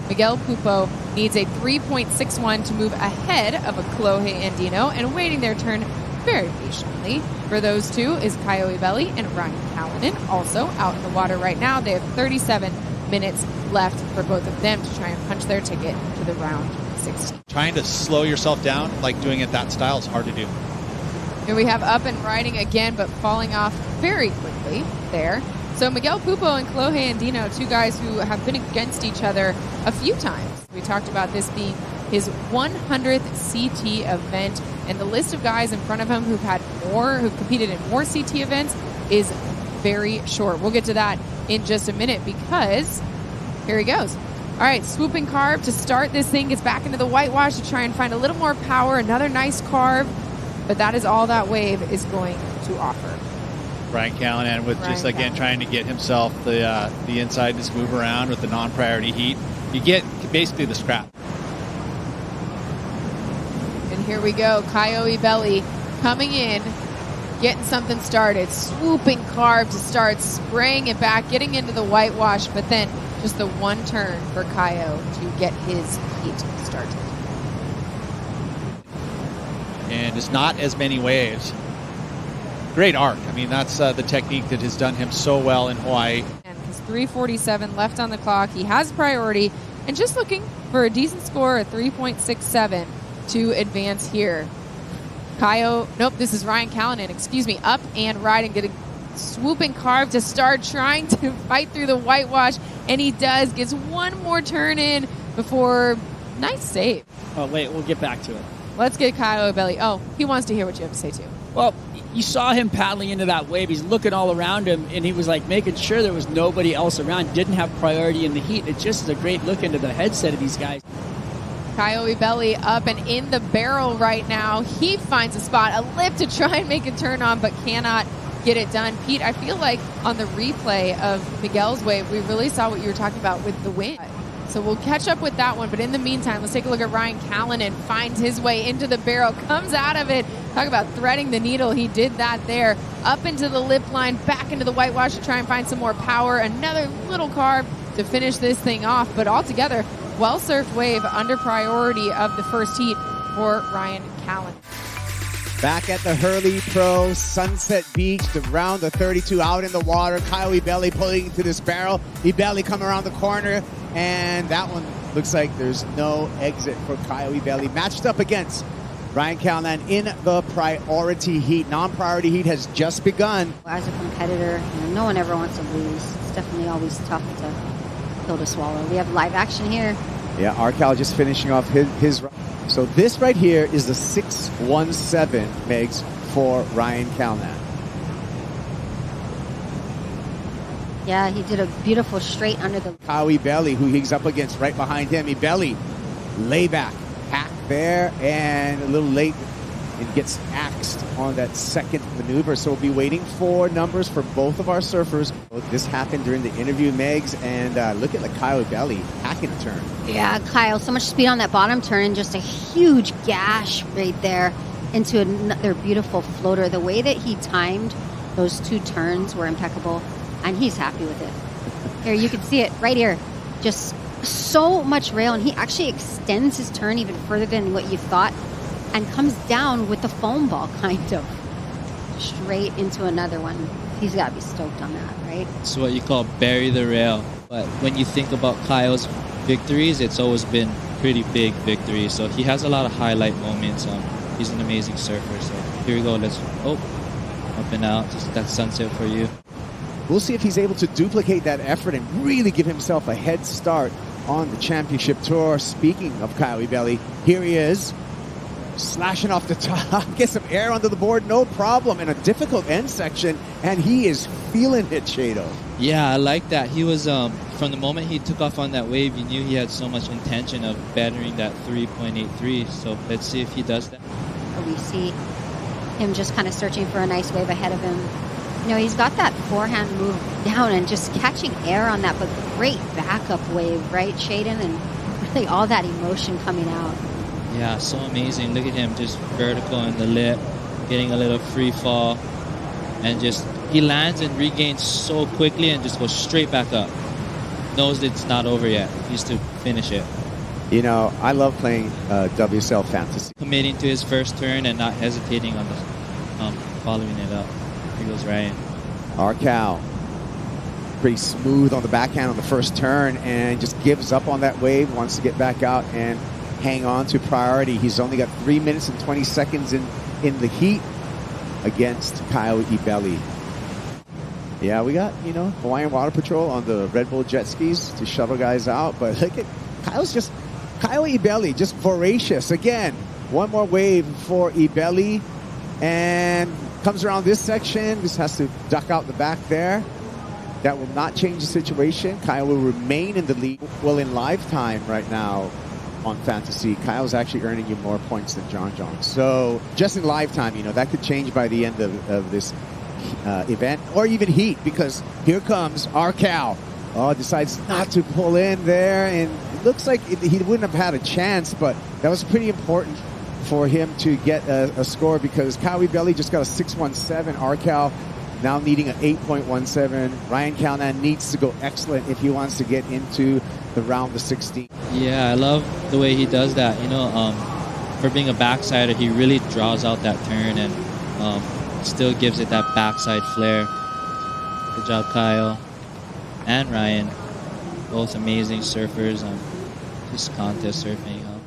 Miguel Pupo needs a 3.61 to move ahead of a Kolohe Andino, and waiting their turn very patiently for those two is Caio Ibelli and Ryan Callinan, also out in the water right now. They have 37 minutes left for both of them to try and punch their ticket to the round 16. Trying to slow yourself down, like doing it that style, is hard to do. Here we have up and riding again, but falling off very quickly there. So Miguel Pupo and Kolohe Andino, two guys who have been against each other a few times. We talked about this being his 100th CT event, and the list of guys in front of him who've competed in more CT events is very short. We'll get to that in just a minute, because here he goes. All right, swooping carve to start this thing. Gets back into the whitewash to try and find a little more power. Another nice carve, but that is all that wave is going to offer. Ryan Callinan with just, again, trying to get himself the inside, just move around with the non-priority heat. You get basically the scrap. And here we go. Caio Ibelli coming in, getting something started. Swooping carve to start, spraying it back, getting into the whitewash, but then just the one turn for Caio to get his heat started. And it's not as many waves. Great arc. I mean, that's the technique that has done him so well in Hawaii. And his 3:47 left on the clock. He has priority and just looking for a decent score, a 3.67 to advance here. Caio, nope, this is Ryan Callinan, excuse me, up and riding, getting swooping carve to start, trying to fight through the whitewash, and he does. Gets one more turn in before, nice save. Oh, wait, we'll get back to it. Let's get Caio Ibelli. Oh, he wants to hear what you have to say too. Well, you saw him paddling into that wave. He's looking all around him, and he was like making sure there was nobody else around. Didn't have priority in the heat. It just is a great look into the headset of these guys. Caio Ibelli up and in the barrel right now. He finds a spot, a lip to try and make a turn on, but cannot get it done. Pete, I feel like on the replay of Miguel's wave, we really saw what you were talking about with the wind. So we'll catch up with that one. But in the meantime, let's take a look at Ryan Callinan. Finds his way into the barrel, comes out of it. Talk about threading the needle. He did that there. Up into the lip line, back into the whitewash to try and find some more power. Another little carve to finish this thing off. But altogether, well-surfed wave under priority of the first heat for Ryan Callinan. Back at the Hurley Pro Sunset Beach, the round of 32 out in the water. Caio Ibelli pulling into this barrel. Ibelli coming around the corner, and that one looks like there's no exit for Caio Ibelli. Matched up against Ryan Callinan in the priority heat. Non-priority heat has just begun. As a competitor, no one ever wants to lose. It's definitely always tough pill to swallow. We have live action here. Yeah, Arcal just finishing off his. So this right here is the 617 megs for Ryan Callinan. Yeah, he did a beautiful straight under the... Caio Ibelli, who he's up against right behind him. Ibelli, layback, hack there, and a little late. It gets axed on that second maneuver. So we'll be waiting for numbers for both of our surfers. This happened during the interview, Megs, and look at Caio Ibelli hacking the turn. Yeah, Kyle, so much speed on that bottom turn, and just a huge gash right there into another beautiful floater. The way that he timed those two turns were impeccable, and he's happy with it. Here, you can see it right here. Just so much rail, and he actually extends his turn even further than what you thought, and comes down with the foam ball, kind of, straight into another one. He's got to be stoked on that, right? It's what you call bury the rail. But when you think about Caio's victories, it's always been pretty big victories. So he has a lot of highlight moments. He's an amazing surfer. So here we go. Let's, up and out. Just that sunset for you. We'll see if he's able to duplicate that effort and really give himself a head start on the championship tour. Speaking of Caio Ibelli, here he is. Slashing off the top, get some air under the board, no problem, in a difficult end section, and he is feeling it, Shado. Yeah, I like that. He was, from the moment he took off on that wave, you knew he had so much intention of bettering that 3.83, so let's see if he does that. We see him just kind of searching for a nice wave ahead of him. You know, he's got that forehand move down and just catching air on that, but great backup wave, right, Shaden? And really all that emotion coming out. Yeah, so amazing. Look at him, just vertical in the lip, getting a little free fall, and just he lands and regains so quickly and just goes straight back up. Knows it's not over yet. He used to finish it. You know, I love playing WSL Fantasy. Committing to his first turn and not hesitating on the following it up. Here goes Ryan. Arcal, pretty smooth on the backhand on the first turn and just gives up on that wave, wants to get back out and hang on to priority. He's only got 3 minutes and 20 seconds in the heat against Caio Ibelli. Yeah, we got, you know, Hawaiian Water Patrol on the Red Bull jet skis to shuttle guys out, but look at Caio Ibelli, just voracious. Again, one more wave for Ibelli and comes around this section, just has to duck out the back there. That will not change the situation. Caio will remain in the lead. Well, in lifetime right now on Fantasy, Kyle's actually earning you more points than John. So just in lifetime, you know, that could change by the end of this event or even heat, because here comes Arcal. Oh, decides not to pull in there, and it looks like he wouldn't have had a chance, but that was pretty important for him to get a score, because Caio Ibelli just got a 6.17. Arcal now needing an 8.17. Ryan Callinan needs to go excellent if he wants to get into the round of 16. Yeah, I love the way he does that. You know, for being a backsider, he really draws out that turn and still gives it that backside flair. Good job, Caio and Ryan. Both amazing surfers. Just contest surfing.